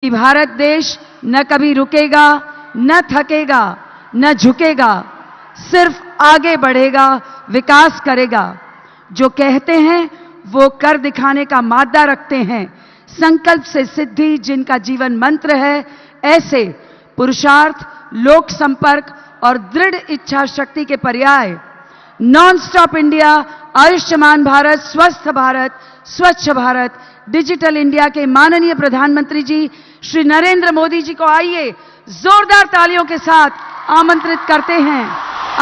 कि भारत देश न कभी रुकेगा, न थकेगा, न झुकेगा, सिर्फ आगे बढ़ेगा, विकास करेगा। जो कहते हैं वो कर दिखाने का मादा रखते हैं। संकल्प से सिद्धि जिनका जीवन मंत्र है, ऐसे पुरुषार्थ, लोक संपर्क और दृढ़ इच्छा शक्ति के पर्याय non stop India, Ayushman Bharat, स्वस्थ भारत, स्वच्छ भारत, डिजिटल इंडिया के माननीय प्रधानमंत्री जी श्री नरेंद्र मोदी जी को आइए जोरदार तालियों के साथ आमंत्रित करते हैं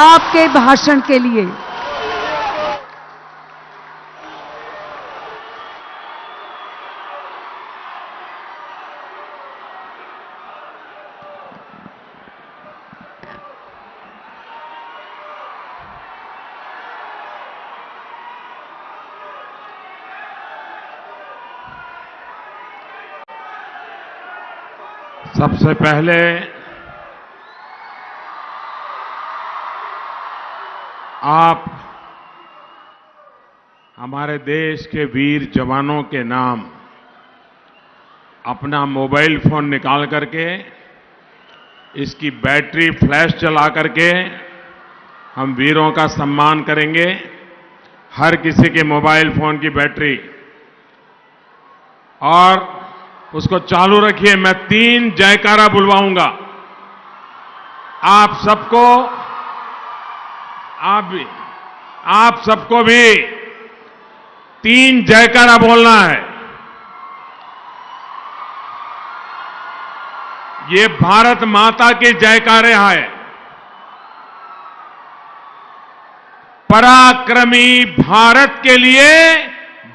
आपके भाषण के लिए। सबसे पहले आप हमारे देश के वीर जवानों के नाम अपना मोबाइल फोन निकाल करके इसकी बैटरी फ्लैश चला करके हम वीरों का सम्मान करेंगे। हर किसी के मोबाइल फोन की बैटरी और उसको चालू रखिए। मैं 3 जयकारा बुलवाऊंगा। आप सबको भी 3 जयकारा बोलना है। ये भारत माता के जयकारे हैं। पराक्रमी भारत के लिए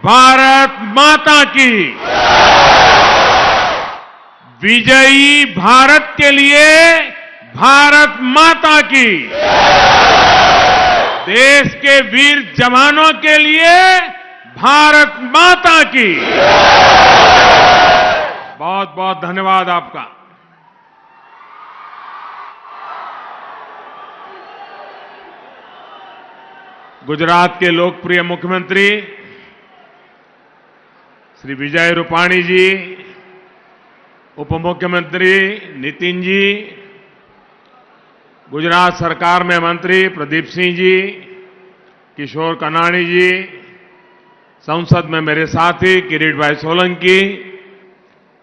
भारत माता की, विजयी भारत के लिए भारत माता की, देश के वीर जवानों के लिए भारत माता की। बहुत बहुत धन्यवाद आपका। गुजरात के लोकप्रिय मुख्यमंत्री श्री विजय रूपाणी जी, उप मुख्यमंत्री नितिन जी, गुजरात सरकार में मंत्री प्रदीप सिंह जी, किशोर कनाणी जी, संसद में मेरे साथी किरीट भाई सोलंकी,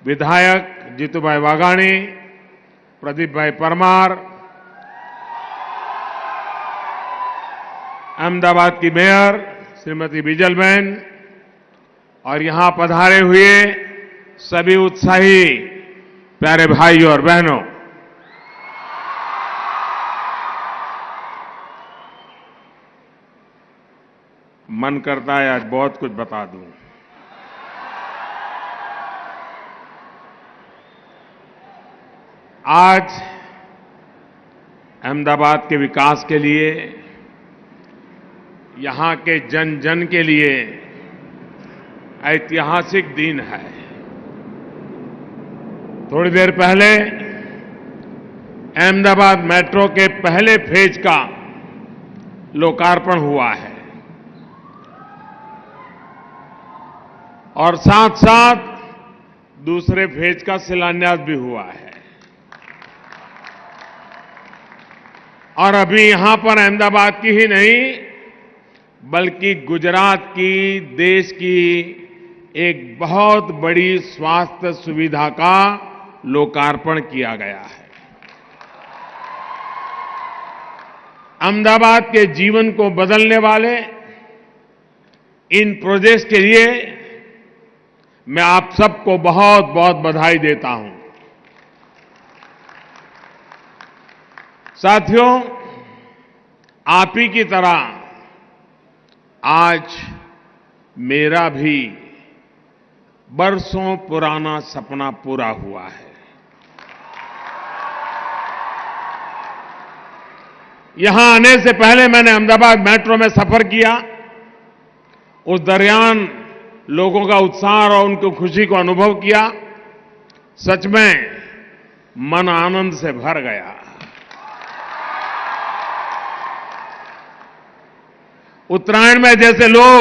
विधायक जीतूभाई वाघाणी, प्रदीप भाई परमार, अहमदाबाद की मेयर श्रीमती बिजलबेन और यहां पधारे हुए सभी उत्साही प्यारे भाइयों और बहनों, मन करता है आज बहुत कुछ बता दूं। आज अहमदाबाद के विकास के लिए, यहां के जन जन के लिए ऐतिहासिक दिन है। थोड़ी देर पहले अहमदाबाद मेट्रो के पहले फेज का लोकार्पण हुआ है और साथ साथ दूसरे फेज का शिलान्यास भी हुआ है। और अभी यहां पर अहमदाबाद की ही नहीं बल्कि गुजरात की, देश की एक बहुत बड़ी स्वास्थ्य सुविधा का लोकार्पण किया गया है। अहमदाबाद के जीवन को बदलने वाले इन प्रोजेक्ट्स के लिए मैं आप सबको बहुत बहुत बधाई देता हूं। साथियों, आप ही की तरह आज मेरा भी बरसों पुराना सपना पूरा हुआ है। यहां आने से पहले मैंने अहमदाबाद मेट्रो में सफर किया। उस दरमियान लोगों का उत्साह और उनकी खुशी को अनुभव किया। सच में मन आनंद से भर गया। उत्तरायण में जैसे लोग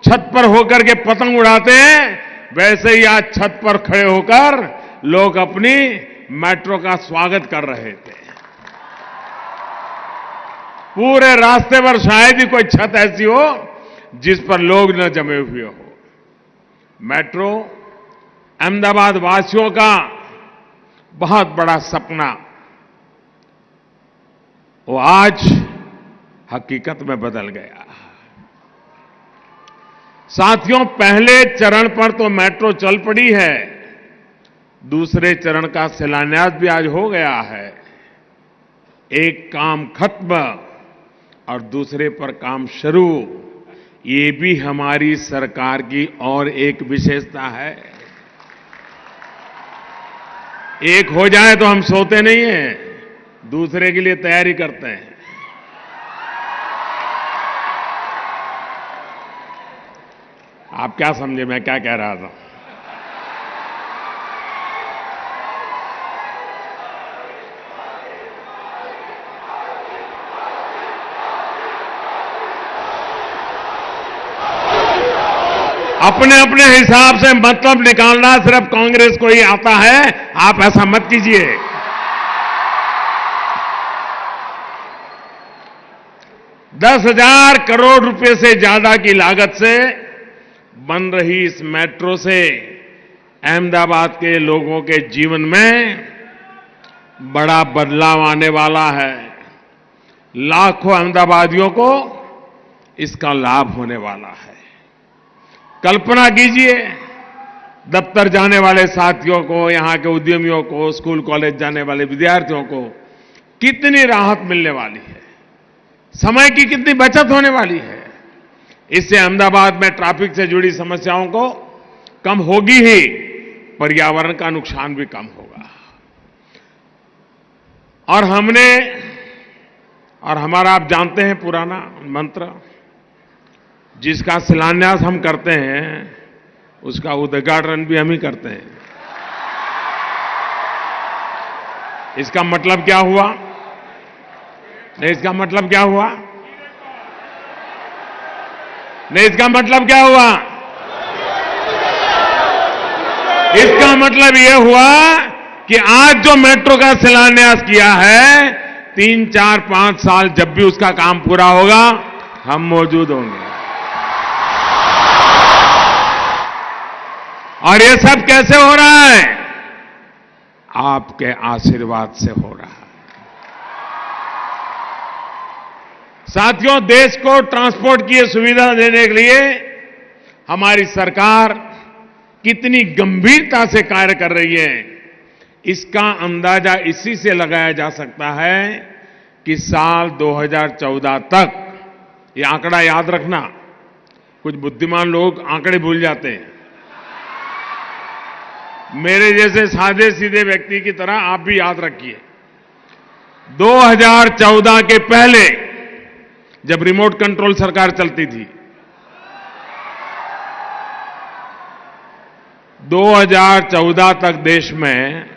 छत पर होकर के पतंग उड़ाते हैं, वैसे ही आज छत पर खड़े होकर लोग अपनी मेट्रो का स्वागत कर रहे थे। पूरे रास्ते पर शायद ही कोई छत ऐसी हो जिस पर लोग न जमे हुए हो। मेट्रो अहमदाबाद वासियों का बहुत बड़ा सपना वो आज हकीकत में बदल गया। साथियों, पहले चरण पर तो मेट्रो चल पड़ी है, दूसरे चरण का शिलान्यास भी आज हो गया है। एक काम खत्म और दूसरे पर काम शुरू, ये भी हमारी सरकार की और एक विशेषता है। एक हो जाए तो हम सोते नहीं हैं, दूसरे के लिए तैयारी करते हैं। आप क्या समझे मैं क्या कह रहा था? अपने अपने हिसाब से मतलब निकालना सिर्फ कांग्रेस को ही आता है, आप ऐसा मत कीजिए। ₹10,000 करोड़ रुपए से ज्यादा की लागत से बन रही इस मेट्रो से अहमदाबाद के लोगों के जीवन में बड़ा बदलाव आने वाला है। लाखों अहमदाबादियों को इसका लाभ होने वाला है। कल्पना कीजिए, दफ्तर जाने वाले साथियों को, यहां के उद्यमियों को, स्कूल कॉलेज जाने वाले विद्यार्थियों को कितनी राहत मिलने वाली है, समय की कितनी बचत होने वाली है। इससे अहमदाबाद में ट्रैफिक से जुड़ी समस्याओं को कम होगी ही, पर्यावरण का नुकसान भी कम होगा। और हमारा आप जानते हैं पुराना मंत्र, जिसका शिलान्यास हम करते हैं उसका उद्घाटन भी हम ही करते हैं। इसका मतलब क्या हुआ? नहीं, इसका मतलब क्या हुआ? नहीं, इसका मतलब क्या हुआ? इसका मतलब यह हुआ कि आज जो मेट्रो का शिलान्यास किया है, 3, 4, 5 साल जब भी उसका काम पूरा होगा, हम मौजूद होंगे। और ये सब कैसे हो रहा है? आपके आशीर्वाद से हो रहा है। साथियों, देश को ट्रांसपोर्ट की सुविधा देने के लिए हमारी सरकार कितनी गंभीरता से कार्य कर रही है, इसका अंदाजा इसी से लगाया जा सकता है कि साल 2014 तक, ये आंकड़ा याद रखना, कुछ बुद्धिमान लोग आंकड़े भूल जाते हैं। मेरे जैसे सादे सीधे व्यक्ति की तरह आप भी याद रखिए, 2014 के पहले जब रिमोट कंट्रोल सरकार चलती थी, 2014 तक देश में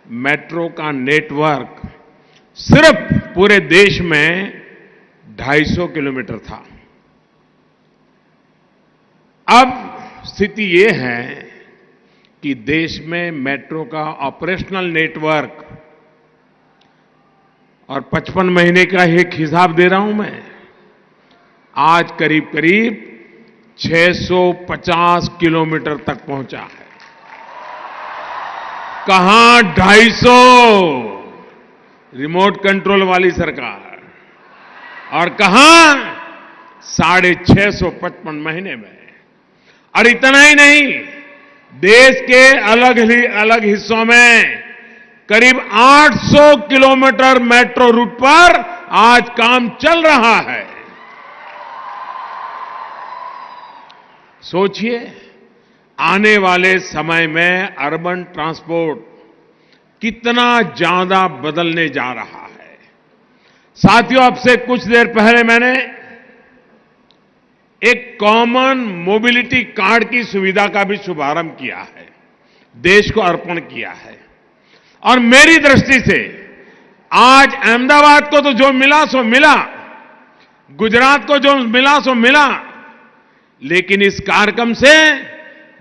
मेट्रो का नेटवर्क सिर्फ पूरे देश में 250 किलोमीटर था। अब स्थिति ये है कि देश में मेट्रो का ऑपरेशनल नेटवर्क, और 55 महीने का एक हिसाब दे रहा हूं मैं, आज करीब करीब 650 किलोमीटर तक पहुंचा है। कहां 250 रिमोट कंट्रोल वाली सरकार, और कहां 655 महीने में। और इतना ही नहीं, देश के अलग अलग हिस्सों में करीब 800 किलोमीटर मेट्रो रूट पर आज काम चल रहा है। सोचिए, आने वाले समय में अर्बन ट्रांसपोर्ट कितना ज्यादा बदलने जा रहा है। साथियों, अब से कुछ देर पहले मैंने एक कॉमन मोबिलिटी कार्ड की सुविधा का भी शुभारंभ किया है, देश को अर्पण किया है। और मेरी दृष्टि से आज अहमदाबाद को तो जो मिला सो मिला, गुजरात को जो मिला सो मिला, लेकिन इस कार्यक्रम से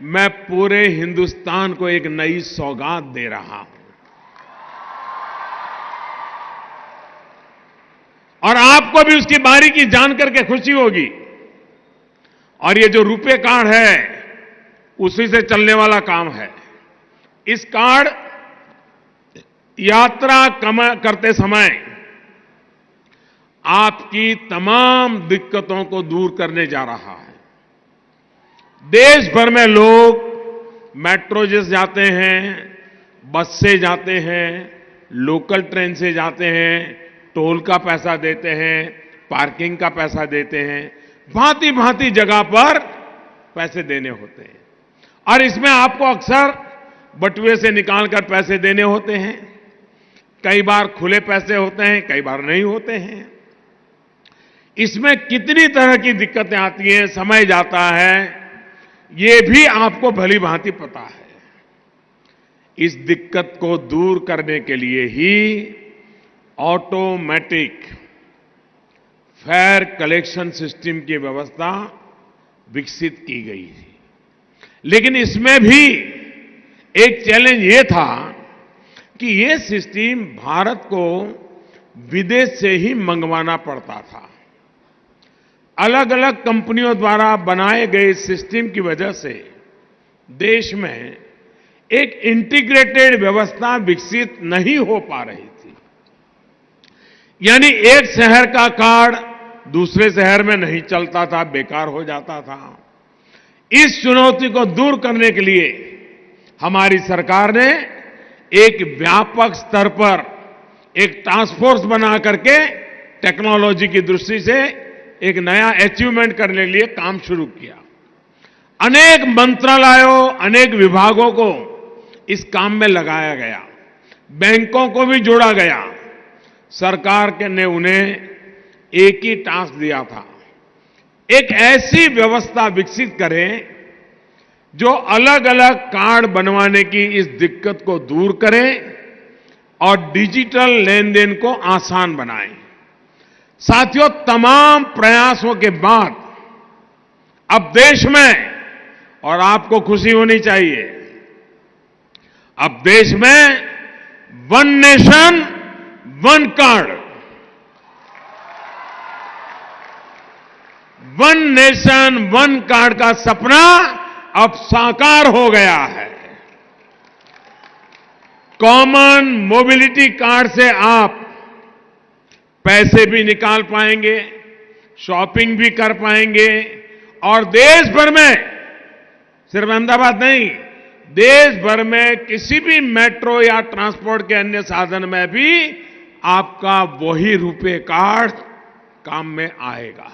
मैं पूरे हिंदुस्तान को एक नई सौगात दे रहा हूं। और आपको भी उसकी बारीकी जान करके खुशी होगी। और ये जो रुपे कार्ड है, उसी से चलने वाला काम है। इस कार्ड यात्रा करते समय आपकी तमाम दिक्कतों को दूर करने जा रहा है। देश भर में लोग मेट्रो से जाते हैं, बस से जाते हैं, लोकल ट्रेन से जाते हैं, टोल का पैसा देते हैं, पार्किंग का पैसा देते हैं, भांति भांति जगह पर पैसे देने होते हैं। और इसमें आपको अक्सर बटुए से निकालकर पैसे देने होते हैं। कई बार खुले पैसे होते हैं, कई बार नहीं होते हैं। इसमें कितनी तरह की दिक्कतें आती हैं, समय जाता है, ये भी आपको भली भांति पता है। इस दिक्कत को दूर करने के लिए ही ऑटोमेटिक फेयर कलेक्शन सिस्टम की व्यवस्था विकसित की गई थी। लेकिन इसमें भी एक चैलेंज ये था कि ये सिस्टम भारत को विदेश से ही मंगवाना पड़ता था। अलग अलग कंपनियों द्वारा बनाए गए सिस्टम की वजह से देश में एक इंटीग्रेटेड व्यवस्था विकसित नहीं हो पा रही थी। यानी एक शहर का कार्ड दूसरे शहर में नहीं चलता था, बेकार हो जाता था। इस चुनौती को दूर करने के लिए हमारी सरकार ने एक व्यापक स्तर पर एक टास्क फोर्स बना करके टेक्नोलॉजी की दृष्टि से एक नया अचीवमेंट करने के लिए काम शुरू किया। अनेक मंत्रालयों, अनेक विभागों को इस काम में लगाया गया, बैंकों को भी जोड़ा गया। सरकार ने उन्हें एक ही टास्क दिया था, एक ऐसी व्यवस्था विकसित करें जो अलग अलग कार्ड बनवाने की इस दिक्कत को दूर करे और डिजिटल लेन देन को आसान बनाए। साथियों, तमाम प्रयासों के बाद अब देश में, और आपको खुशी होनी चाहिए, अब देश में one nation one card, one nation one card का सपना अब साकार हो गया है। कॉमन मोबिलिटी कार्ड से आप पैसे भी निकाल पाएंगे, शॉपिंग भी कर पाएंगे और देश भर में, सिर्फ अहमदाबाद नहीं, देश भर में किसी भी मेट्रो या ट्रांसपोर्ट के अन्य साधन में भी आपका वही रुपे कार्ड काम में आएगा।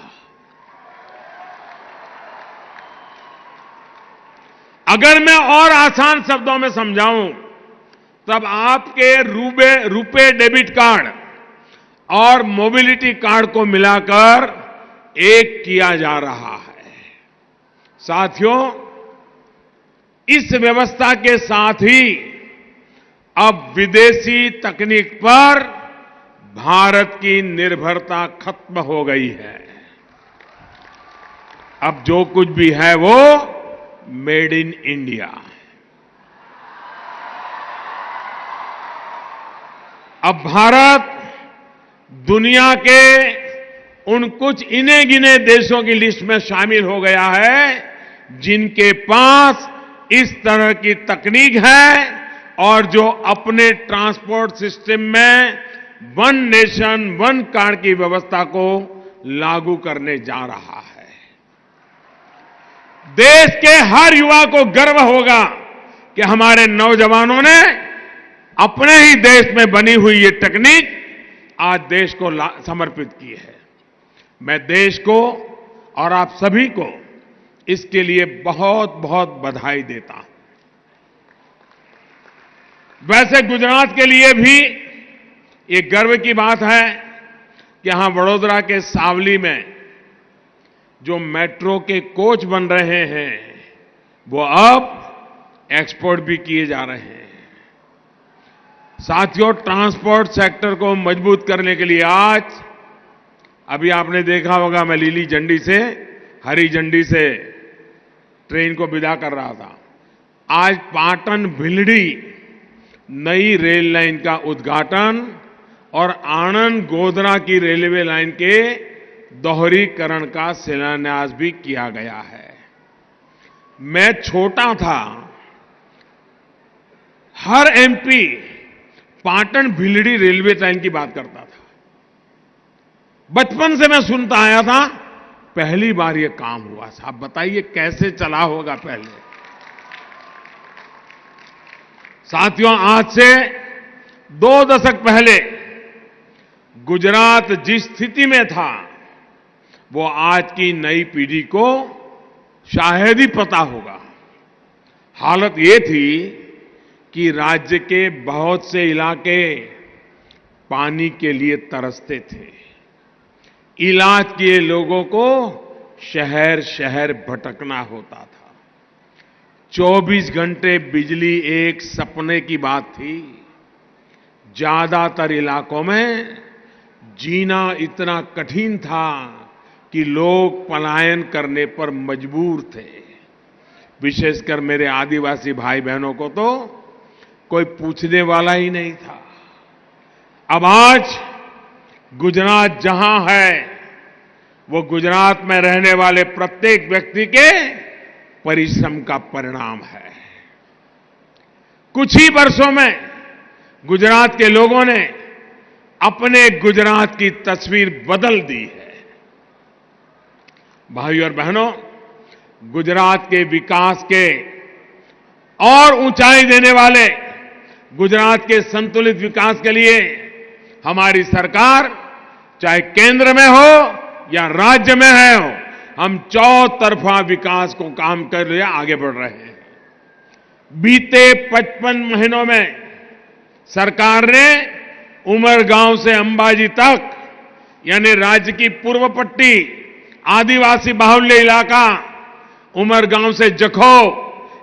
अगर मैं और आसान शब्दों में समझाऊं, तब आपके रुपे डेबिट कार्ड और मोबिलिटी कार्ड को मिलाकर एक किया जा रहा है। साथियों, इस व्यवस्था के साथ ही अब विदेशी तकनीक पर भारत की निर्भरता खत्म हो गई है। अब जो कुछ भी है वो मेड इन इंडिया। अब भारत दुनिया के उन कुछ इने गिने देशों की लिस्ट में शामिल हो गया है जिनके पास इस तरह की तकनीक है और जो अपने ट्रांसपोर्ट सिस्टम में वन नेशन वन कार्ड की व्यवस्था को लागू करने जा रहा है। देश के हर युवा को गर्व होगा कि हमारे नौजवानों ने अपने ही देश में बनी हुई ये तकनीक आज देश को समर्पित की है। मैं देश को और आप सभी को इसके लिए बहुत बहुत बधाई देता हूं। वैसे गुजरात के लिए भी ये गर्व की बात है कि यहां वडोदरा के सावली में जो मेट्रो के कोच बन रहे हैं वो अब एक्सपोर्ट भी किए जा रहे हैं। साथियों, ट्रांसपोर्ट सेक्टर को मजबूत करने के लिए आज अभी आपने देखा होगा, मैं नीली झंडी से हरी झंडी से ट्रेन को विदा कर रहा था। आज पाटन भिलडी नई रेल लाइन का उद्घाटन और आनंद गोधरा की रेलवे लाइन के दोहरीकरण का शिलान्यास भी किया गया है। मैं छोटा था, हर एमपी पाटन भिलडी रेलवे लाइन की बात करता था। बचपन से मैं सुनता आया था, पहली बार ये काम हुआ। साहब बताइए कैसे चला होगा पहले। साथियों, आज से 2 दशक पहले गुजरात जिस स्थिति में था वो आज की नई पीढ़ी को शायद ही पता होगा। हालत ये थी कि राज्य के बहुत से इलाके पानी के लिए तरसते थे। इलाज किए लोगों को शहर शहर भटकना होता था। 24 घंटे बिजली एक सपने की बात थी। ज्यादातर इलाकों में जीना इतना कठिन था कि लोग पलायन करने पर मजबूर थे। विशेषकर मेरे आदिवासी भाई बहनों को तो कोई पूछने वाला ही नहीं था। अब आज गुजरात जहां है वो गुजरात में रहने वाले प्रत्येक व्यक्ति के परिश्रम का परिणाम है। कुछ ही वर्षों में गुजरात के लोगों ने अपने गुजरात की तस्वीर बदल दी है। भाइयों और बहनों, गुजरात के विकास के और ऊंचाई देने वाले गुजरात के संतुलित विकास के लिए हमारी सरकार चाहे केंद्र में हो या राज्य में हो, हम चौतरफा विकास को काम कर लिए आगे बढ़ रहे हैं। बीते 55 महीनों में सरकार ने उमरगांव से अंबाजी तक यानी राज्य की पूर्व पट्टी आदिवासी बाहुल्य इलाका, उमरगांव से जखौ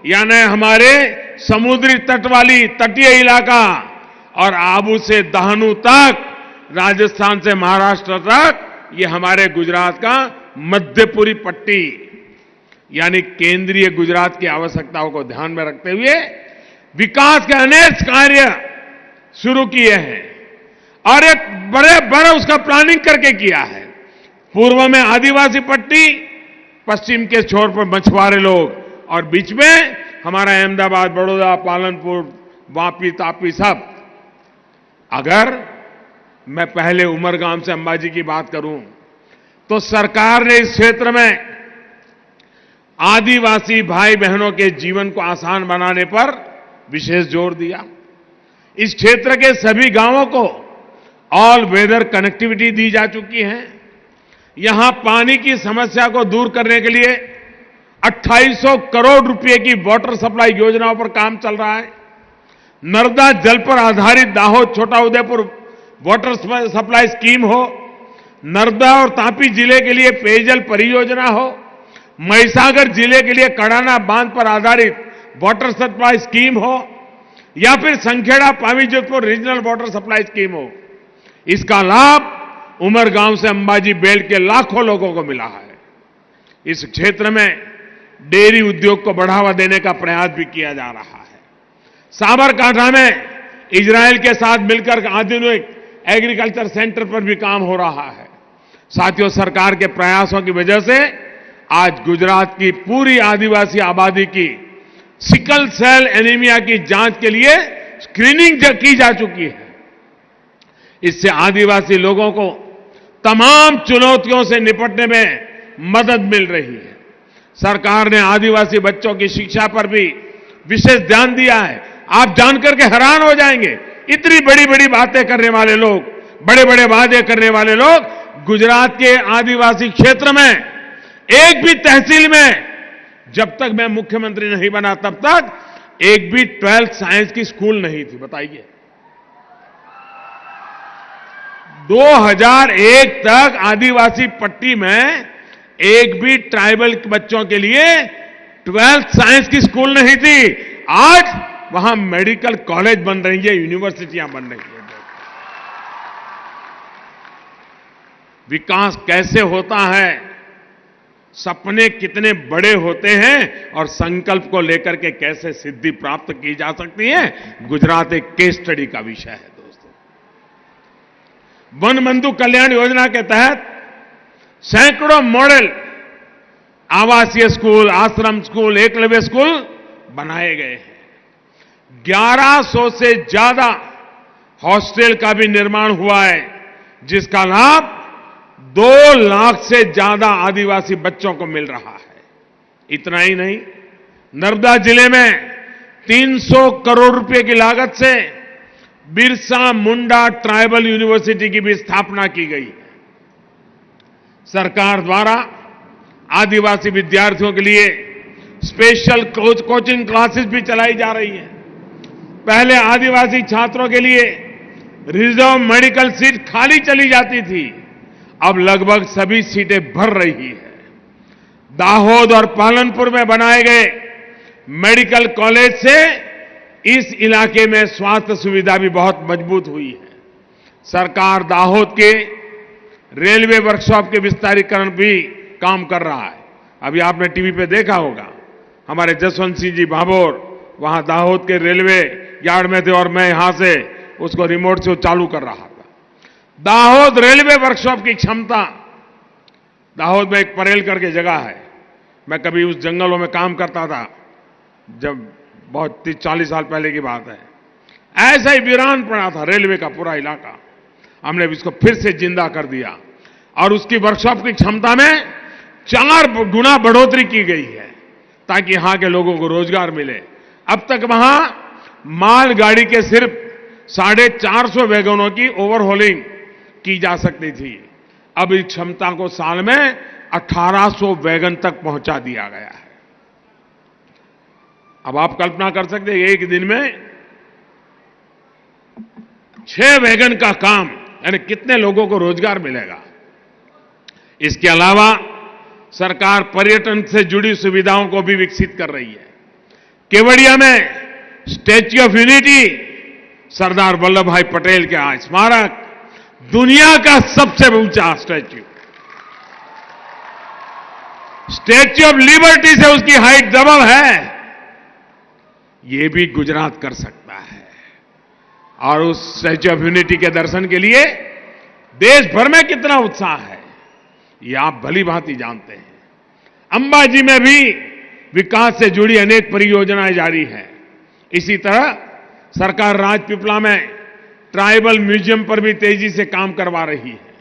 यानी हमारे समुद्री तट वाली तटीय इलाका और आबू से दहानू तक, राजस्थान से महाराष्ट्र तक, ये हमारे गुजरात का मध्यपुरी पट्टी यानी केंद्रीय गुजरात की आवश्यकताओं को ध्यान में रखते हुए विकास के अनेक कार्य शुरू किए हैं और एक बड़े उसका प्लानिंग करके किया है। पूर्व में आदिवासी पट्टी, पश्चिम के छोर पर मछुआरे लोग और बीच में हमारा अहमदाबाद, बड़ौदा, पालनपुर, वापी, तापी सब। अगर मैं पहले उमरगांव से अंबाजी की बात करूं तो सरकार ने इस क्षेत्र में आदिवासी भाई बहनों के जीवन को आसान बनाने पर विशेष जोर दिया। इस क्षेत्र के सभी गांवों को ऑल वेदर कनेक्टिविटी दी जा चुकी है। यहां पानी की समस्या को दूर करने के लिए 2800 करोड़ रुपए की वाटर सप्लाई योजनाओं पर काम चल रहा है। नर्मदा जल पर आधारित दाहोद छोटा उदयपुर वाटर सप्लाई स्कीम हो, नर्मदा और तापी जिले के लिए पेयजल परियोजना हो, महिसागर जिले के लिए कड़ाना बांध पर आधारित वाटर सप्लाई स्कीम हो या फिर Sankheda Pavi Jodhpur regional water supply scheme हो, इसका लाभ उमरगांव से अंबाजी बेल्ट के लाखों लोगों को मिला है। इस क्षेत्र में डेयरी उद्योग को बढ़ावा देने का प्रयास भी किया जा रहा है। साबरकांठा में इजरायल के साथ मिलकर आधुनिक एग्रीकल्चर सेंटर पर भी काम हो रहा है। साथियों, सरकार के प्रयासों की वजह से आज गुजरात की पूरी आदिवासी आबादी की सिकल सेल एनीमिया की जांच के लिए स्क्रीनिंग की जा चुकी है। इससे आदिवासी लोगों को तमाम चुनौतियों से निपटने में मदद मिल रही है। सरकार ने आदिवासी बच्चों की शिक्षा पर भी विशेष ध्यान दिया है। आप जानकर के हैरान हो जाएंगे, इतनी बड़ी बड़ी बातें करने वाले लोग, बड़े बड़े वादे करने वाले लोग गुजरात के आदिवासी क्षेत्र में एक भी तहसील में जब तक मैं मुख्यमंत्री नहीं बना तब तक एक भी 12th साइंस की स्कूल नहीं थी। बताइए, 2001 तक आदिवासी पट्टी में एक भी ट्राइबल बच्चों के लिए 12th साइंस की स्कूल नहीं थी। आज वहां मेडिकल कॉलेज बन रही है, यूनिवर्सिटियां बन रही है। विकास कैसे होता है सपने कितने बड़े होते हैं और संकल्प को लेकर के कैसे सिद्धि प्राप्त की जा सकती है, गुजरात एक केस स्टडी का विषय है दोस्तों। वन बंधु कल्याण योजना के तहत सैकड़ों मॉडल आवासीय स्कूल, आश्रम स्कूल, एकलव्य स्कूल बनाए गए हैं। 1100 से ज्यादा हॉस्टल का भी निर्माण हुआ है, जिसका लाभ 2 लाख से ज्यादा आदिवासी बच्चों को मिल रहा है। इतना ही नहीं, नर्मदा जिले में 300 करोड़ रुपए की लागत से बिरसा मुंडा ट्राइबल यूनिवर्सिटी की भी स्थापना की गई है। सरकार द्वारा आदिवासी विद्यार्थियों के लिए स्पेशल कोचिंग क्लासेस भी चलाई जा रही है। पहले आदिवासी छात्रों के लिए रिजर्व मेडिकल सीट खाली चली जाती थी, अब लगभग सभी सीटें भर रही है। दाहोद और पालनपुर में बनाए गए मेडिकल कॉलेज से इस इलाके में स्वास्थ्य सुविधा भी बहुत मजबूत हुई है। सरकार दाहोद के रेलवे वर्कशॉप के विस्तारीकरण भी काम कर रहा है। अभी आपने टीवी पे देखा होगा, हमारे जसवंत सिंह जी भाभोर वहां दाहोद के रेलवे यार्ड में थे और मैं यहां से उसको रिमोट से चालू कर रहा था। दाहोद रेलवे वर्कशॉप की क्षमता, दाहोद में एक परेल करके जगह है, मैं कभी उस जंगलों में काम करता था जब बहुत 30-40 साल पहले की बात है। ऐसा ही वीरान पड़ा था रेलवे का पूरा इलाका। हमने इसको फिर से जिंदा कर दिया और उसकी वर्कशॉप की क्षमता में 4 गुना बढ़ोतरी की गई है ताकि यहां के लोगों को रोजगार मिले। अब तक वहां मालगाड़ी के सिर्फ 450 वैगनों की ओवरहोलिंग की जा सकती थी, अब इस क्षमता को साल में 1800 वैगन तक पहुंचा दिया गया है। अब आप कल्पना कर सकते हैं एक दिन में 6 वैगन का काम, यानी कितने लोगों को रोजगार मिलेगा। इसके अलावा सरकार पर्यटन से जुड़ी सुविधाओं को भी विकसित कर रही है। केवड़िया में statue of unity, Sardar Vallabh भाई पटेल के स्मारक, दुनिया का सबसे ऊंचा स्टैच्यू, स्टैच्यू ऑफ लिबर्टी से उसकी हाइट डबल है। यह भी गुजरात कर सकता है। और उस स्टैच्यू ऑफ यूनिटी के दर्शन के लिए देश भर में कितना उत्साह है, ये आप भली भांति जानते हैं। अंबाजी में भी विकास से जुड़ी अनेक परियोजनाएं जारी हैं। इसी तरह सरकार राजपीपला में ट्राइबल म्यूजियम पर भी तेजी से काम करवा रही है।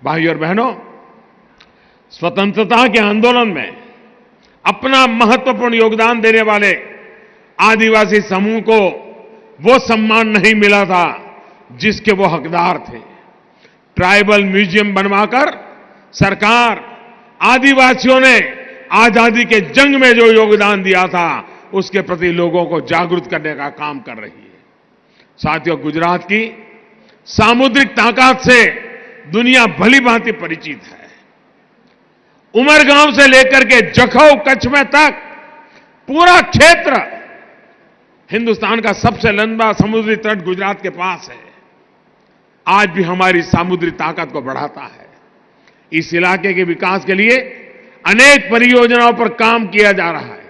भाइयों और बहनों, स्वतंत्रता के आंदोलन में अपना महत्वपूर्ण योगदान देने वाले आदिवासी समूह को वो सम्मान नहीं मिला था जिसके वो हकदार थे। ट्राइबल म्यूजियम बनवाकर सरकार आदिवासियों ने आजादी के जंग में जो योगदान दिया था उसके प्रति लोगों को जागरूक करने का काम कर रही है। साथियों, गुजरात की सामुद्रिक ताकत से दुनिया भली भांति परिचित है। उमरगांव से लेकर के जखौ कच्छ में तक पूरा क्षेत्र हिंदुस्तान का सबसे लंबा समुद्री तट गुजरात के पास है। आज भी हमारी सामुद्रिक ताकत को बढ़ाता है। इस इलाके के विकास के लिए अनेक परियोजनाओं पर काम किया जा रहा है।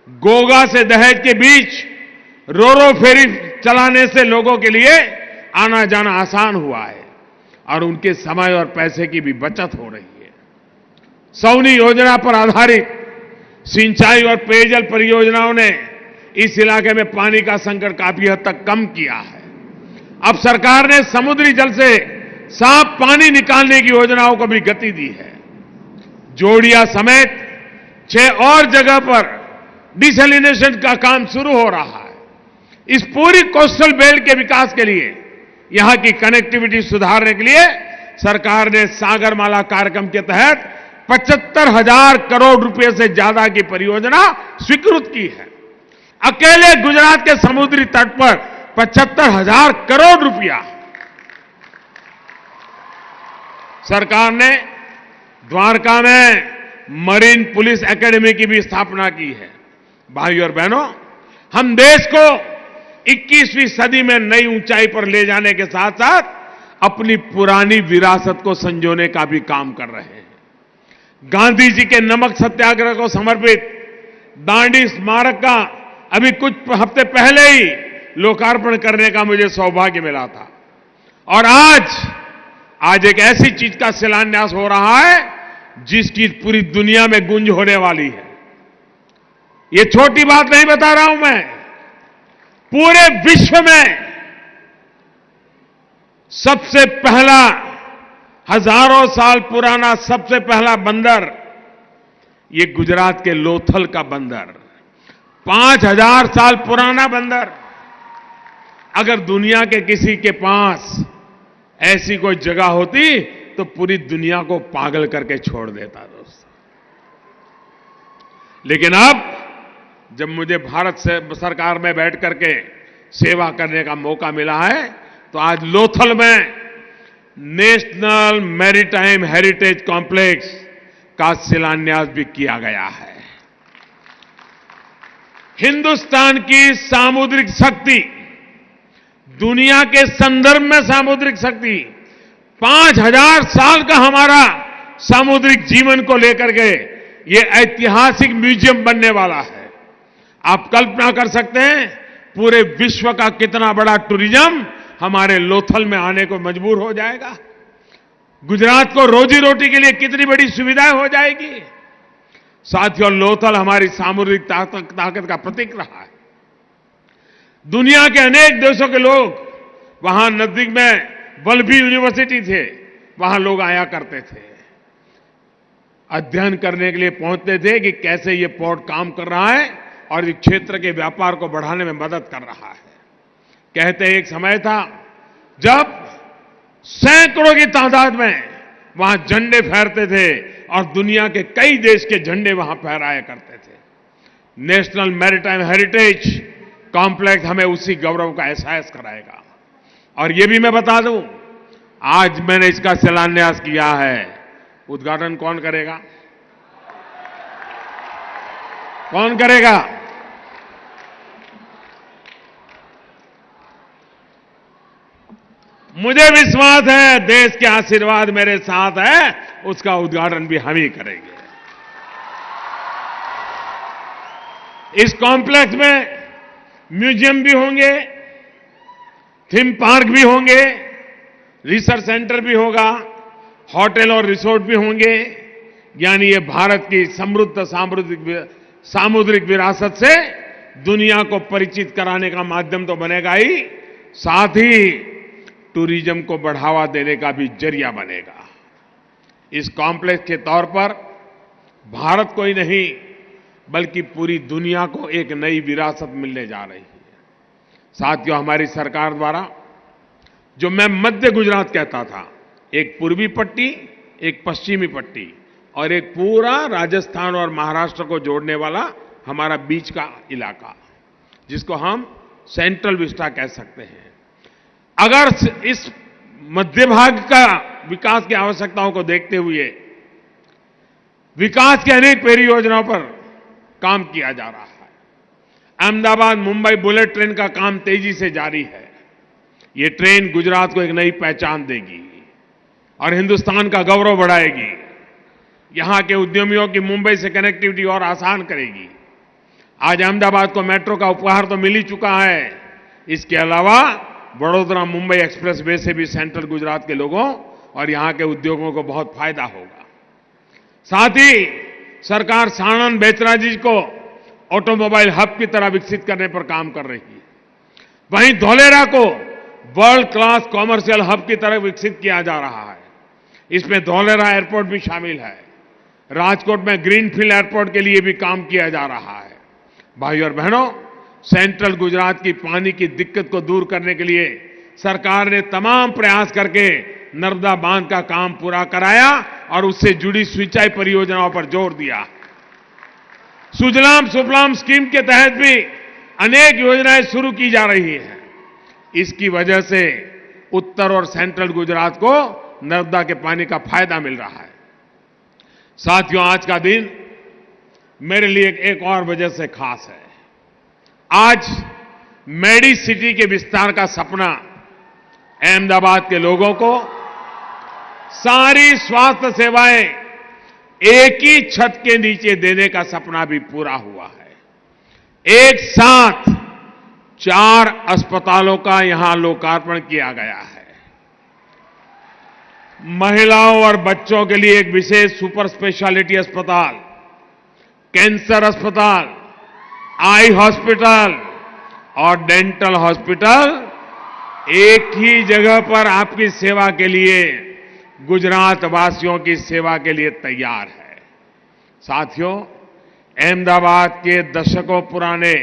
गोगा से दहेज के बीच रोरो फेरी चलाने से लोगों के लिए आना जाना आसान हुआ है और उनके समय और पैसे की भी बचत हो रही है। सौनी योजना पर आधारित सिंचाई और पेयजल परियोजनाओं ने इस इलाके में पानी का संकट काफी हद तक कम किया है। अब सरकार ने समुद्री जल से साफ पानी निकालने की योजनाओं को भी गति दी है। जोड़िया समेत 6 और जगह पर डिसैलिनेशन का काम शुरू हो रहा है। इस पूरी कोस्टल बेल्ट के विकास के लिए, यहां की कनेक्टिविटी सुधारने के लिए सरकार ने सागरमाला कार्यक्रम के तहत 75,000 करोड़ रुपए से ज्यादा की परियोजना स्वीकृत की है। अकेले गुजरात के समुद्री तट पर 75,000 करोड़ रुपया सरकार ने द्वारका में मरीन पुलिस एकेडमी की भी स्थापना की है। भाइयों और बहनों, हम देश को 21वीं सदी में नई ऊंचाई पर ले जाने के साथ साथ अपनी पुरानी विरासत को संजोने का भी काम कर रहे हैं। गांधी जी के नमक सत्याग्रह को समर्पित दांडी स्मारक का अभी कुछ हफ्ते पहले ही लोकार्पण करने का मुझे सौभाग्य मिला था। और आज एक ऐसी चीज का शिलान्यास हो रहा है जिसकी पूरी दुनिया में गूंज होने वाली है। ये छोटी बात नहीं बता रहा हूं मैं, पूरे विश्व में सबसे पहला, हजारों साल पुराना सबसे पहला बंदर, ये गुजरात के लोथल का बंदर, 5000 साल पुराना बंदर। अगर दुनिया के किसी के पास ऐसी कोई जगह होती तो पूरी दुनिया को पागल करके छोड़ देता दोस्त। लेकिन अब जब मुझे भारत से सरकार में बैठ करके सेवा करने का मौका मिला है तो आज लोथल में नेशनल मैरीटाइम हेरिटेज कॉम्प्लेक्स का शिलान्यास भी किया गया है। हिंदुस्तान की सामुद्रिक शक्ति, दुनिया के संदर्भ में सामुद्रिक शक्ति, 5000 साल का हमारा सामुद्रिक जीवन को लेकर के ये ऐतिहासिक म्यूजियम बनने वाला है। आप कल्पना कर सकते हैं पूरे विश्व का कितना बड़ा टूरिज्म हमारे लोथल में आने को मजबूर हो जाएगा। गुजरात को रोजी रोटी के लिए कितनी बड़ी सुविधाएं हो जाएगी। साथियों, लोथल हमारी सामुद्रिक ताकत का प्रतीक रहा है। दुनिया के अनेक देशों के लोग, वहां नजदीक में वल्लभी यूनिवर्सिटी थे, वहां लोग आया करते थे, अध्ययन करने के लिए पहुंचते थे कि कैसे ये पोर्ट काम कर रहा है और इस क्षेत्र के व्यापार को बढ़ाने में मदद कर रहा है। कहते एक समय था जब सैकड़ों की तादाद में वहां झंडे फहरते थे और दुनिया के कई देश के झंडे वहां फहराया करते थे। नेशनल मैरीटाइम हेरिटेज कॉम्प्लेक्स हमें उसी गौरव का एहसास कराएगा। और ये भी मैं बता दूं, आज मैंने इसका शिलान्यास किया है, उद्घाटन कौन करेगा? कौन करेगा? मुझे विश्वास है देश के आशीर्वाद मेरे साथ है, उसका उद्घाटन भी हम ही करेंगे। इस कॉम्प्लेक्स में म्यूजियम भी होंगे, थीम पार्क भी होंगे, रिसर्च सेंटर भी होगा, होटल और रिसोर्ट भी होंगे। यानी ये भारत की समृद्ध सामुद्रिक विरासत से दुनिया को परिचित कराने का माध्यम तो बनेगा ही, साथ ही टूरिज्म को बढ़ावा देने का भी जरिया बनेगा। इस कॉम्प्लेक्स के तौर पर भारत को ही नहीं बल्कि पूरी दुनिया को एक नई विरासत मिलने जा रही है। साथियों, हमारी सरकार द्वारा जो मैं मध्य गुजरात कहता था, एक पूर्वी पट्टी, एक पश्चिमी पट्टी और एक पूरा राजस्थान और महाराष्ट्र को जोड़ने वाला हमारा बीच का इलाका, जिसको हम सेंट्रल विस्टा कह सकते हैं। अगर इस मध्य भाग का विकास की आवश्यकताओं को देखते हुए विकास की अनेक परियोजनाओं पर काम किया जा रहा है। अहमदाबाद मुंबई बुलेट ट्रेन का काम तेजी से जारी है। ये ट्रेन गुजरात को एक नई पहचान देगी और हिंदुस्तान का गौरव बढ़ाएगी। यहां के उद्यमियों की मुंबई से कनेक्टिविटी और आसान करेगी। आज अहमदाबाद को मेट्रो का उपहार तो मिल ही चुका है। इसके अलावा वडोदरा मुंबई एक्सप्रेस वे से भी सेंट्रल गुजरात के लोगों और यहां के उद्योगों को बहुत फायदा होगा। साथ ही सरकार साणंद बेचराजी को ऑटोमोबाइल हब की तरह विकसित करने पर काम कर रही है। वहीं धौलेरा को वर्ल्ड क्लास कॉमर्शियल हब की तरह विकसित किया जा रहा है। इसमें धौलेरा एयरपोर्ट भी शामिल है। राजकोट में ग्रीनफील्ड एयरपोर्ट के लिए भी काम किया जा रहा है। भाइयों और बहनों, सेंट्रल गुजरात की पानी की दिक्कत को दूर करने के लिए सरकार ने तमाम प्रयास करके नर्मदा बांध का काम पूरा कराया और उससे जुड़ी सिंचाई परियोजनाओं पर जोर दिया। सुजलाम सुफलाम स्कीम के तहत भी अनेक योजनाएं शुरू की जा रही हैं। इसकी वजह से उत्तर और सेंट्रल गुजरात को नर्मदा के पानी का फायदा मिल रहा है। साथियों, आज का दिन मेरे लिए एक और वजह से खास है। आज मेडी सिटी के विस्तार का सपना अहमदाबाद के लोगों को सारी स्वास्थ्य सेवाएं एक ही छत के नीचे देने का सपना भी पूरा हुआ है। एक साथ 4 अस्पतालों का यहां लोकार्पण किया गया है। महिलाओं और बच्चों के लिए एक विशेष सुपर स्पेशलिटी अस्पताल, कैंसर अस्पताल, आई हॉस्पिटल और डेंटल हॉस्पिटल एक ही जगह पर आपकी सेवा के लिए, गुजरात वासियों की सेवा के लिए तैयार है। साथियों, अहमदाबाद के दशकों पुराने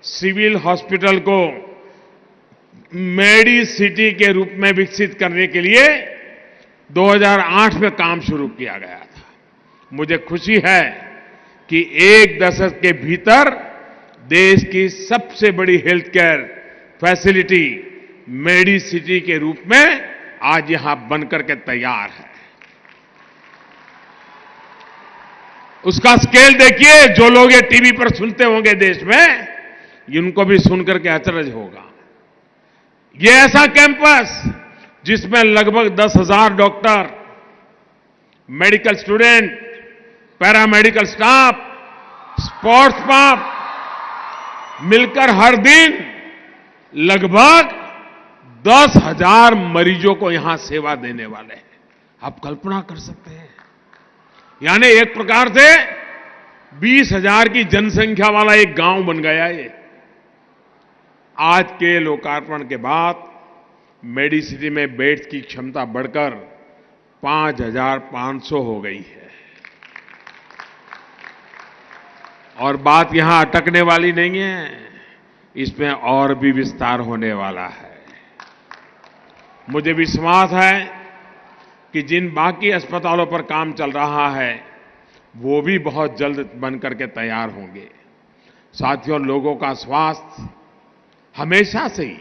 सिविल हॉस्पिटल को मेडी सिटी के रूप में विकसित करने के लिए 2008 में काम शुरू किया गया था। मुझे खुशी है कि एक दशक के भीतर देश की सबसे बड़ी health care facility Medicity के रूप में आज यहां बनकर के तैयार है। उसका स्केल देखिए, जो लोग ये टीवी पर सुनते होंगे देश में, इनको भी सुनकर के अचरज होगा। ये ऐसा कैंपस जिसमें लगभग 10,000 doctor, medical student, paramedical staff, sports staff मिलकर हर दिन लगभग 10,000 मरीजों को यहां सेवा देने वाले हैं। आप कल्पना कर सकते हैं, यानी एक प्रकार से 20,000 की जनसंख्या वाला एक गांव बन गया ये। आज के लोकार्पण के बाद मेडिसिटी में बेड्स की क्षमता बढ़कर 5,500 हो गई है। और बात यहां अटकने वाली नहीं है, इसमें और भी विस्तार होने वाला है। मुझे विश्वास है कि जिन बाकी अस्पतालों पर काम चल रहा है वो भी बहुत जल्द बनकर के तैयार होंगे। साथियों, लोगों का स्वास्थ्य हमेशा से ही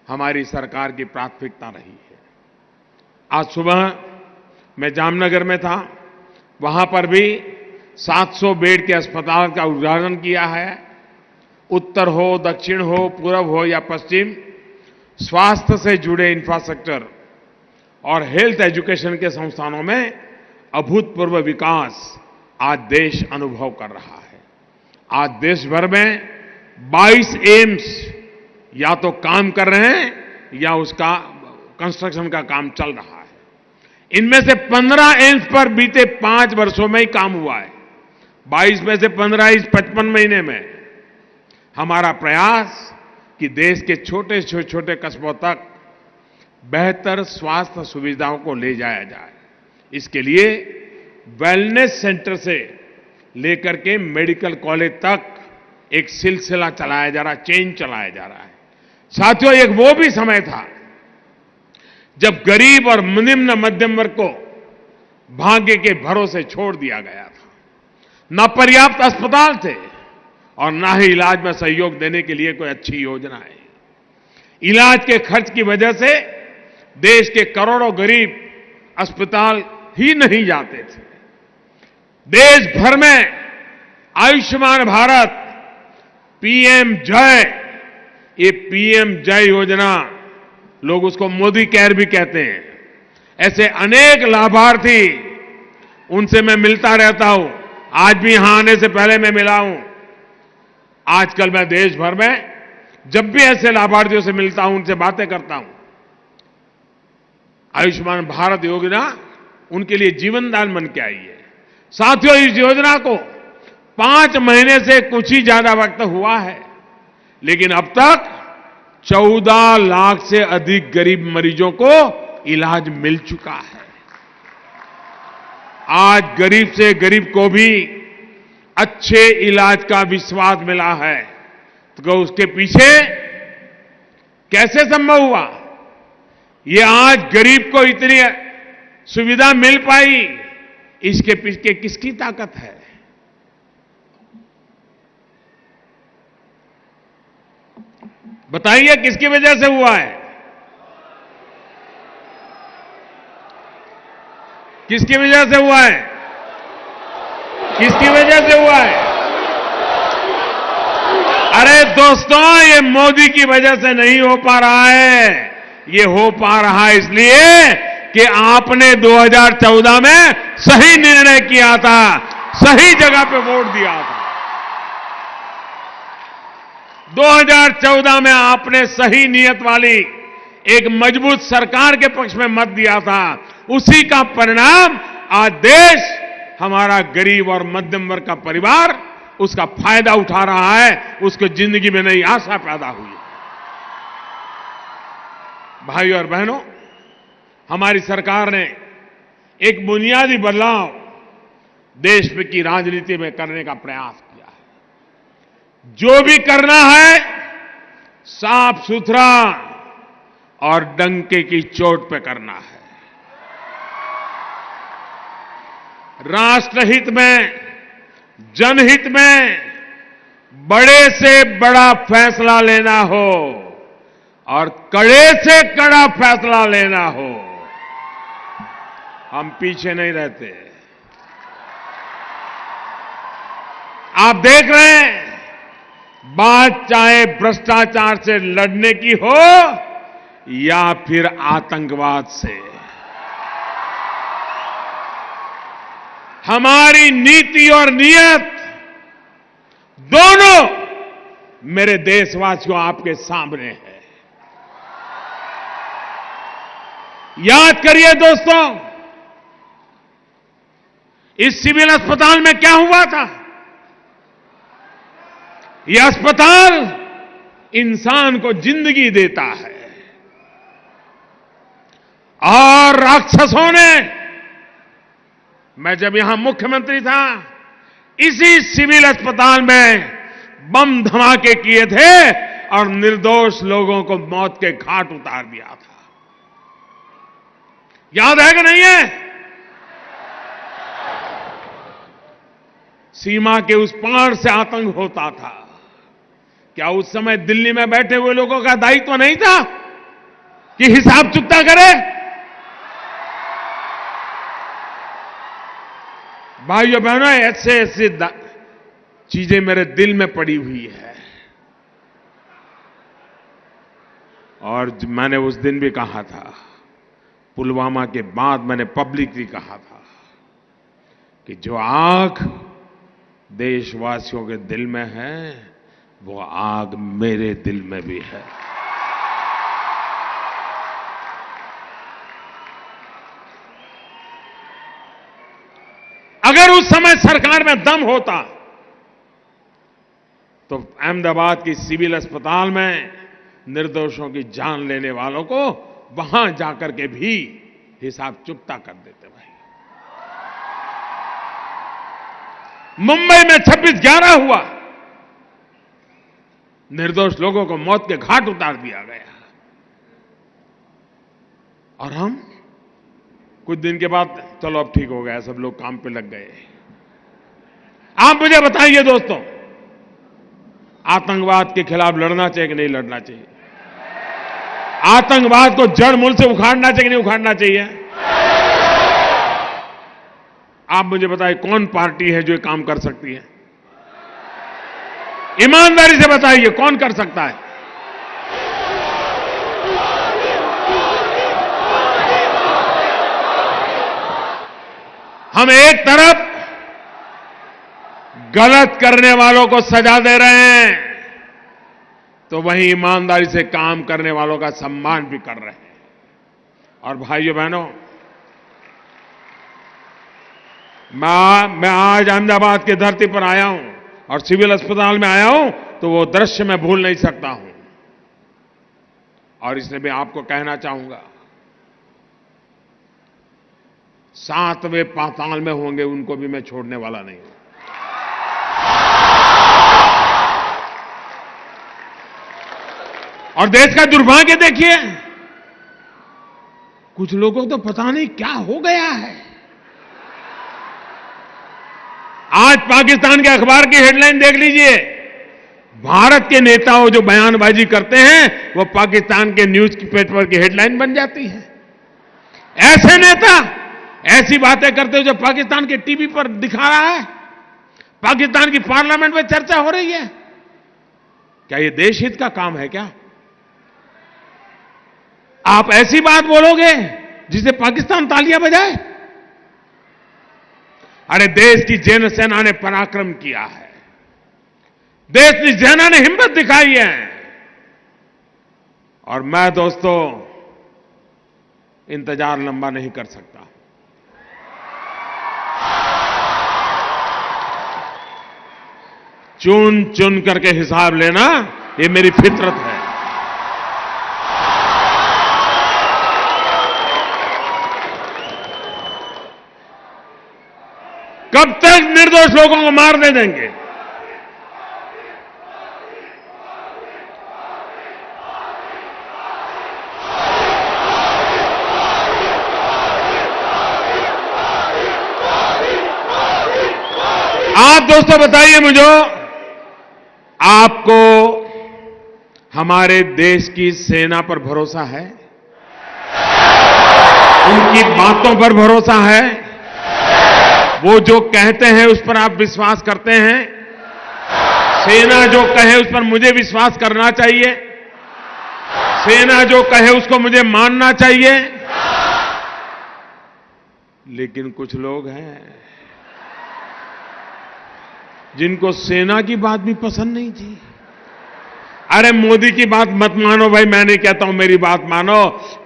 हमारी सरकार की प्राथमिकता रही है। आज सुबह मैं जामनगर में था, वहां पर भी 700 बेड के अस्पताल का उद्घाटन किया है। उत्तर हो, दक्षिण हो, पूर्व हो या पश्चिम, स्वास्थ्य से जुड़े इंफ्रास्ट्रक्चर और हेल्थ एजुकेशन के संस्थानों में अभूतपूर्व विकास आज देश अनुभव कर रहा है। आज देश भर में 22 एम्स या तो काम कर रहे हैं या उसका कंस्ट्रक्शन का काम चल रहा है। इनमें से 15 एम्स पर बीते 5 वर्षों में ही काम हुआ है। 22 में से 15 इस 55 महीने में। हमारा प्रयास कि देश के छोटे से छोटे कस्बों तक बेहतर स्वास्थ्य सुविधाओं को ले जाया जाए। इसके लिए वेलनेस सेंटर से लेकर के मेडिकल कॉलेज तक एक सिलसिला चलाया जा रहा है, चेन चलाया जा रहा है। साथियों, एक वो भी समय था जब गरीब और निम्न मध्यम वर्ग को भाग्य के भरोसे छोड़ दिया गया था। न पर्याप्त अस्पताल थे और न ही इलाज में सहयोग देने के लिए कोई अच्छी योजना है। इलाज के खर्च की वजह से देश के करोड़ों गरीब अस्पताल ही नहीं जाते थे। देश भर में आयुष्मान भारत, पीएम जय, ये पीएम जय योजना, लोग उसको मोदी केयर भी कहते हैं, ऐसे अनेक लाभार्थी, उनसे मैं मिलता रहता हूं। आज भी यहां आने से पहले मैं मिला हूं। आजकल मैं देश भर में जब भी ऐसे लाभार्थियों से मिलता हूं, उनसे बातें करता हूं। आयुष्मान भारत योजना उनके लिए जीवनदान बन के आई है। साथियों, इस योजना को 5 महीने से कुछ ही ज्यादा वक्त हुआ है, लेकिन अब तक 14 लाख से अधिक गरीब मरीजों को इलाज मिल चुका है। आज गरीब से गरीब को भी अच्छे इलाज का विश्वास मिला है, तो उसके पीछे कैसे संभव हुआ? ये आज गरीब को इतनी सुविधा मिल पाई, इसके पीछे किसकी ताकत है? बताइए, किसकी वजह से हुआ है? किसकी वजह से हुआ है? किसकी वजह से हुआ है? अरे दोस्तों, ये मोदी की वजह से नहीं हो पा रहा है। ये हो पा रहा है इसलिए कि आपने 2014 में सही निर्णय किया था, सही जगह पे वोट दिया था। 2014 में आपने सही नियत वाली एक मजबूत सरकार के पक्ष में मत दिया था। उसी का परिणाम आज देश, हमारा गरीब और मध्यम वर्ग का परिवार उसका फायदा उठा रहा है, उसको जिंदगी में नई आशा पैदा हुई है। भाइयों और बहनों, हमारी सरकार ने एक बुनियादी बदलाव देश की राजनीति में करने का प्रयास किया है। जो भी करना है साफ सुथरा और डंके की चोट पे करना है। राष्ट्रहित में, जनहित में बड़े से बड़ा फैसला लेना हो और कड़े से कड़ा फैसला लेना हो, हम पीछे नहीं रहते। आप देख रहे हैं, बात चाहे भ्रष्टाचार से लड़ने की हो या फिर आतंकवाद से, हमारी नीति और नियत दोनों मेरे देशवासियों आपके सामने है। याद करिए दोस्तों, इस सिविल अस्पताल में क्या हुआ था? यह अस्पताल इंसान को जिंदगी देता है और राक्षसों ने, मैं जब यहां मुख्यमंत्री था, इसी सिविल अस्पताल में बम धमाके किए थे और निर्दोष लोगों को मौत के घाट उतार दिया था। याद है कि नहीं है? सीमा के उस पार से आतंक होता था। क्या उस समय दिल्ली में बैठे हुए लोगों का दायित्व नहीं था कि हिसाब चुकता करे? भाइयों बहनों, ऐसे ऐसे चीजें मेरे दिल में पड़ी हुई है। और मैंने उस दिन भी कहा था, पुलवामा के बाद मैंने पब्लिकली कहा था कि जो आग देशवासियों के दिल में है, वो आग मेरे दिल में भी है। अगर उस समय सरकार में दम होता तो अहमदाबाद की सिविल अस्पताल में निर्दोषों की जान लेने वालों को वहां जाकर के भी हिसाब चुकता कर देते। भाई, मुंबई में 26/11 हुआ, निर्दोष लोगों को मौत के घाट उतार दिया गया, और हम कुछ दिन के बाद चलो अब ठीक हो गया, सब लोग काम पे लग गए। आप मुझे बताइए दोस्तों, आतंकवाद के खिलाफ लड़ना चाहिए कि नहीं लड़ना चाहिए? आतंकवाद को जड़ मूल से उखाड़ना चाहिए कि नहीं उखाड़ना चाहिए? आप मुझे बताइए, कौन पार्टी है जो ये काम कर सकती है? ईमानदारी से बताइए, कौन कर सकता है? हम एक तरफ गलत करने वालों को सजा दे रहे हैं, तो वहीं ईमानदारी से काम करने वालों का सम्मान भी कर रहे हैं। और भाइयों बहनों, मैं आज अहमदाबाद की धरती पर आया हूं और सिविल अस्पताल में आया हूं, तो वो दृश्य मैं भूल नहीं सकता हूं। और इसलिए मैं आपको कहना चाहूंगा, 7वें पाताल में होंगे उनको भी मैं छोड़ने वाला नहीं हूं। और देश का दुर्भाग्य देखिए, कुछ लोगों तो पता नहीं क्या हो गया है। आज पाकिस्तान के अखबार की हेडलाइन देख लीजिए, भारत के नेताओं जो बयानबाजी करते हैं वो पाकिस्तान के न्यूज पेपर की हेडलाइन बन जाती है। ऐसे नेता ऐसी बातें करते हो जो पाकिस्तान के टीवी पर दिखा रहा है, पाकिस्तान की पार्लियामेंट में चर्चा हो रही है। क्या ये देश हित का काम है क्या? आप ऐसी बात बोलोगे जिसे पाकिस्तान तालियां बजाए? अरे देश की जैन सेना ने पराक्रम किया है, देश की सेना ने हिम्मत दिखाई है। और मैं दोस्तों इंतजार लंबा नहीं कर सकता। चुन चुन करके हिसाब लेना, ये मेरी फितरत है। कब तक निर्दोष लोगों को मारने देंगे? आप दोस्तों बताइए मुझे, आपको हमारे देश की सेना पर भरोसा है? उनकी बातों पर भरोसा है? वो जो कहते हैं उस पर आप विश्वास करते हैं? सेना जो कहे उस पर मुझे विश्वास करना चाहिए? सेना जो कहे उसको मुझे मानना चाहिए? लेकिन कुछ लोग हैं जिनको सेना की बात भी पसंद नहीं थी। अरे मोदी की बात मत मानो भाई, मैं नहीं कहता हूं मेरी बात मानो,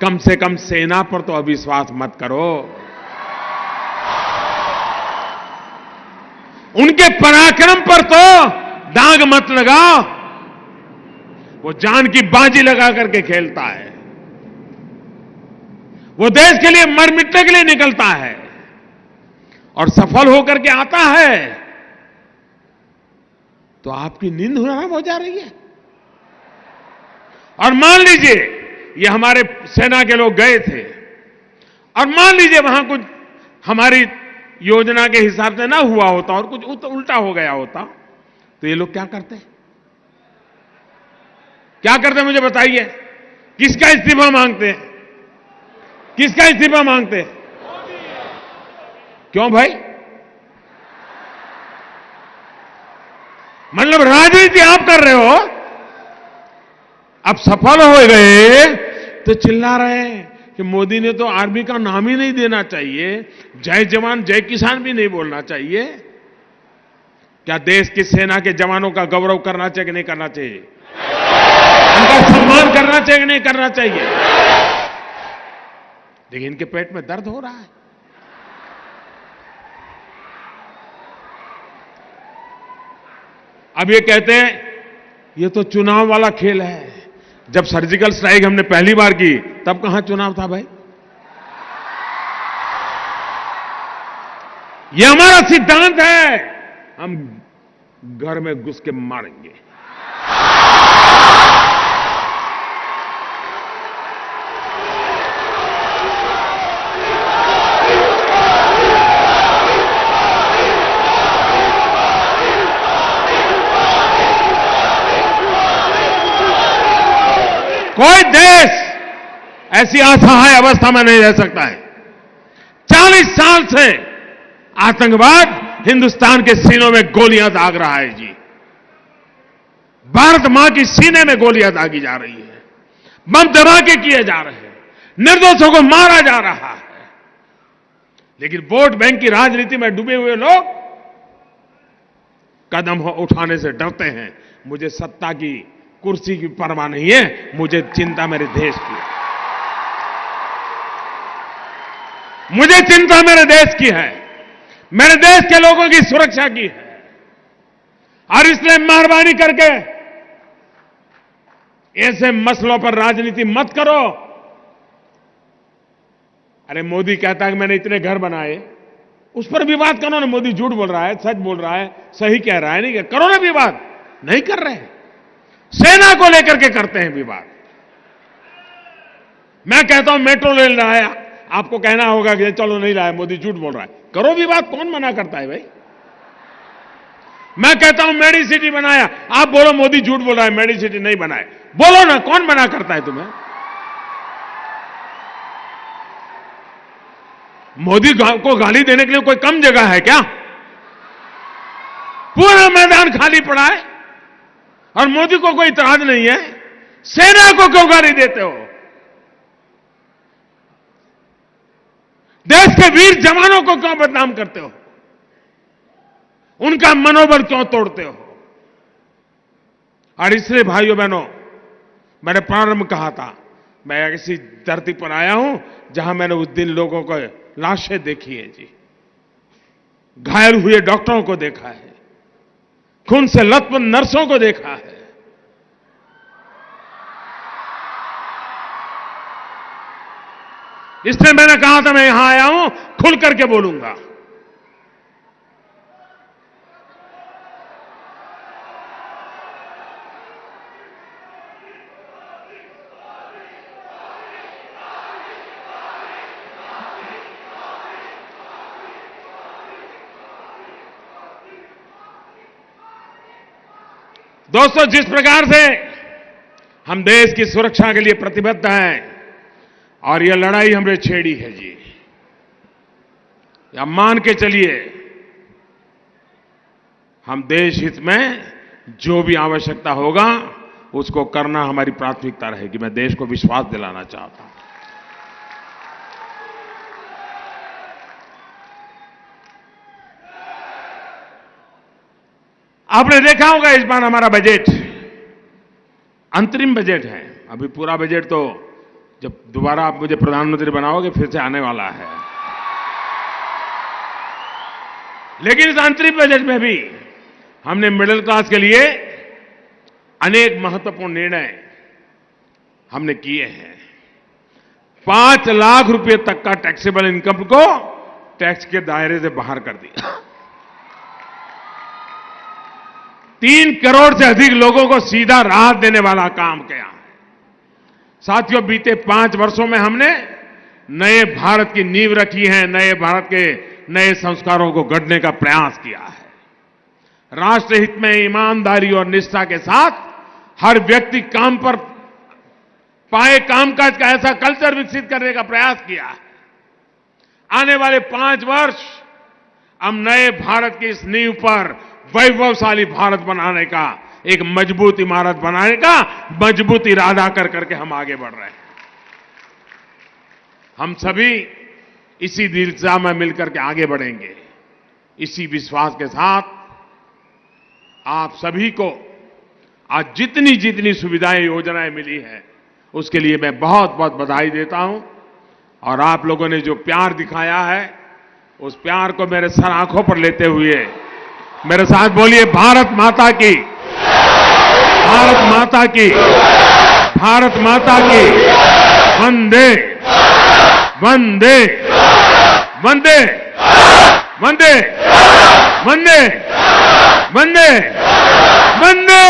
कम से कम सेना पर तो अविश्वास मत करो। उनके पराक्रम पर तो दाग मत लगाओ। वो जान की बाजी लगा करके खेलता है, वो देश के लिए मर मिटने के लिए निकलता है और सफल होकर के आता है तो आपकी नींद हराम हो जा रही है। और मान लीजिए ये हमारे सेना के लोग गए थे और मान लीजिए वहां कुछ हमारी योजना के हिसाब से ना हुआ होता और कुछ उल्टा हो गया होता, तो ये लोग क्या करते? क्या करते मुझे बताइए? किसका इस्तीफा मांगते हैं? किसका इस्तीफा मांगते हैं? क्यों भाई? मतलब राजनीति आप कर रहे हो, अब सफल हो गए तो चिल्ला रहे हैं कि मोदी ने तो आर्मी का नाम ही नहीं देना चाहिए, जय जवान जय किसान भी नहीं बोलना चाहिए। क्या देश की सेना के जवानों का गौरव करना चाहिए कि नहीं करना चाहिए? उनका सम्मान करना चाहिए कि नहीं करना चाहिए? लेकिन इनके पेट में दर्द हो रहा है। अब ये कहते हैं ये तो चुनाव वाला खेल है। जब सर्जिकल स्ट्राइक हमने पहली बार की तब कहां चुनाव था भाई? ये हमारा सिद्धांत है, हम घर में घुस के मारेंगे। कोई देश ऐसी असहाय अवस्था में नहीं रह सकता है। 40 साल से आतंकवाद हिंदुस्तान के सीनों में गोलियां दाग रहा है जी। भारत मां की सीने में गोलियां दागी जा रही है, बम धमाके किए जा रहे हैं, निर्दोषों को मारा जा रहा है। लेकिन वोट बैंक की राजनीति में डूबे हुए लोग कदम उठाने से डरते हैं। मुझे सत्ता की कुर्सी की परवाह नहीं है, मुझे चिंता मेरे देश की है। मुझे चिंता मेरे देश की है, मेरे देश के लोगों की सुरक्षा की है। और इसलिए मेहरबानी करके ऐसे मसलों पर राजनीति मत करो। अरे मोदी कहता है कि मैंने इतने घर बनाए, उस पर विवाद करो ना। मोदी झूठ बोल रहा है, सच बोल रहा है, सही कह रहा है, नहीं करो ना विवाद। नहीं कर रहे हैं, सेना को लेकर के करते हैं विवाद। मैं कहता हूं मेट्रो रेल लाया, आपको कहना होगा कि चलो नहीं लाया, मोदी झूठ बोल रहा है। करो विवाद, कौन मना करता है भाई? मैं कहता हूं मेडी सिटी बनाया, आप बोलो मोदी झूठ बोल रहा है, मेडी सिटी नहीं बनाए। बोलो ना, कौन मना करता है तुम्हें? मोदी को गाली देने के लिए कोई कम जगह है क्या? पूरा मैदान खाली पड़ा है और मोदी को कोई इतराज नहीं है। सेना को क्यों गाली देते हो? देश के वीर जवानों को क्यों बदनाम करते हो? उनका मनोबल क्यों तोड़ते हो? और इसलिए भाइयों बहनों, मैंने प्रारंभ कहा था, मैं ऐसी धरती पर आया हूं जहां मैंने उस दिन लोगों को लाशें देखी है जी, घायल हुए डॉक्टरों को देखा है, खून से लथपथ नर्सों को देखा है। इसलिए मैंने कहा था मैं यहां आया हूं, खुल करके बोलूंगा। दोस्तों, जिस प्रकार से हम देश की सुरक्षा के लिए प्रतिबद्ध हैं और यह लड़ाई हमने छेड़ी है जी, या मान के चलिए हम देश हित में जो भी आवश्यकता होगा उसको करना हमारी प्राथमिकता रहेगी। मैं देश को विश्वास दिलाना चाहता हूं। आपने देखा होगा इस बार हमारा बजट अंतरिम बजट है। अभी पूरा बजट तो जब दोबारा आप मुझे प्रधानमंत्री बनाओगे फिर से आने वाला है। लेकिन इस अंतरिम बजट में भी हमने मिडिल क्लास के लिए अनेक महत्वपूर्ण निर्णय हमने किए हैं। 5 लाख रुपए तक का टैक्सेबल इनकम को टैक्स के दायरे से बाहर कर दिया। 3 करोड़ से अधिक लोगों को सीधा राहत देने वाला काम किया है। साथियों, बीते 5 वर्षों में हमने नए भारत की नींव रखी है, नए भारत के नए संस्कारों को गढ़ने का प्रयास किया है। राष्ट्रहित में ईमानदारी और निष्ठा के साथ हर व्यक्ति काम पर पाए कामकाज का ऐसा कल्चर विकसित करने का प्रयास किया है। आने वाले 5 वर्ष हम नए भारत की इस नींव पर वैभवशाली भारत बनाने का, एक मजबूत इमारत बनाने का मजबूत इरादा कर करके हम आगे बढ़ रहे हैं। हम सभी इसी दिशा में मिलकर के आगे बढ़ेंगे। इसी विश्वास के साथ आप सभी को आज जितनी जितनी सुविधाएं, योजनाएं मिली हैं उसके लिए मैं बहुत बहुत बधाई देता हूं। और आप लोगों ने जो प्यार दिखाया है उस प्यार को मेरे सर आंखों पर लेते हुए मेरे साथ बोलिए, भारत माता की, भारत माता की, भारत माता की, वंदे वंदे वंदे वंदे वंदे वंदे वंदे